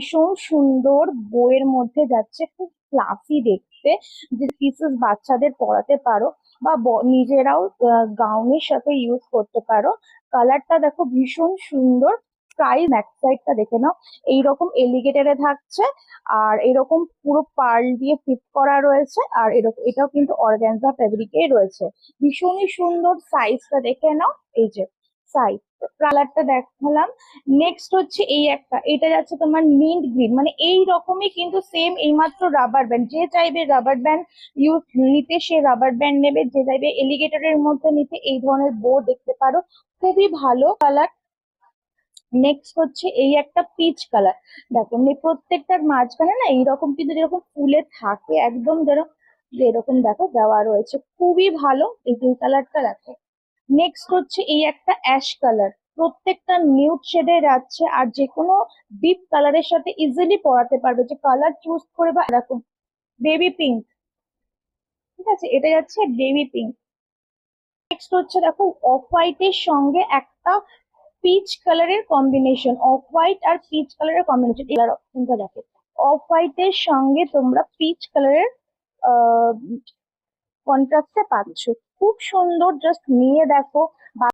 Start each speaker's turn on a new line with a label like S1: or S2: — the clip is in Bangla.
S1: ভীষণ সুন্দর, বইয়ের মধ্যে যাচ্ছে, খুব ক্লাসি দেখতে। যে পিসেস বাচ্চাদের পরাতে পারো বা নিজেরাও গাউনের সাথে ইউজ করতে পারো। কালারটা দেখো ভীষণ সুন্দর। প্রাইস ব্যাক সাইডটা দেখে নাও, এইরকম এলিগেটারে থাকছে। আর এরকম পুরো পার্ল দিয়ে ফিট করা রয়েছে, আর এরকম এটাও কিন্তু অর্গানজা ফেব্রিকেই রয়েছে। ভীষণই সুন্দর, সাইজটা দেখে নাও। এই যে সাইজ, কালারটা দেখালাম। নেক্সট হচ্ছে এই একটা, এটা যাচ্ছে তোমার মিন্ট গ্রিন, মানে এই রকমই কিন্তু সেম, এইমাত্র রাবার ব্যান্ড। যে চাইবে রাবার ব্যান্ড ইউজ নিতে সে রাবার ব্যান্ড নেবে, যে চাইবে এলিগেটরের মধ্যে নিতে এই ধরনের বো দেখতে পারো। খুবই ভালো কালার। নেক্সট হচ্ছে এই একটা পিচ কালার। দেখো প্রত্যেকটার মাঝখানে না এইরকম কিন্তু যেরকম ফুলে থাকে একদম, যেরকম দেখো দেওয়া রয়েছে, খুবই ভালো। এই যে কালারটা দেখো। নেক্সট হচ্ছে এই একটা অ্যাশ কালার। প্রত্যেকটা নিউড শেডে যাচ্ছে, আর যে কোনো ডিপ কালারের সাথে ইজিলি পরাতে পারবে, যে কালার চুজ করে। বা এরকম বেবি পিঙ্ক, ঠিক আছে, এটা যাচ্ছে বেবি পিঙ্ক। নেক্সট হচ্ছে দেখো অফ হোয়াইটের সঙ্গে একটা পিচ কালারের কম্বিনেশন, অফ হোয়াইট আর পিচ কালারের কম্বিনেশন। কালার অপশনটা দেখো, অফ হোয়াইটের সঙ্গে তোমরা পিচ কালারের কন্ট্রাস্টে পাচ্ছ। খুব সুন্দর, জাস্ট নিয়ে দেখো।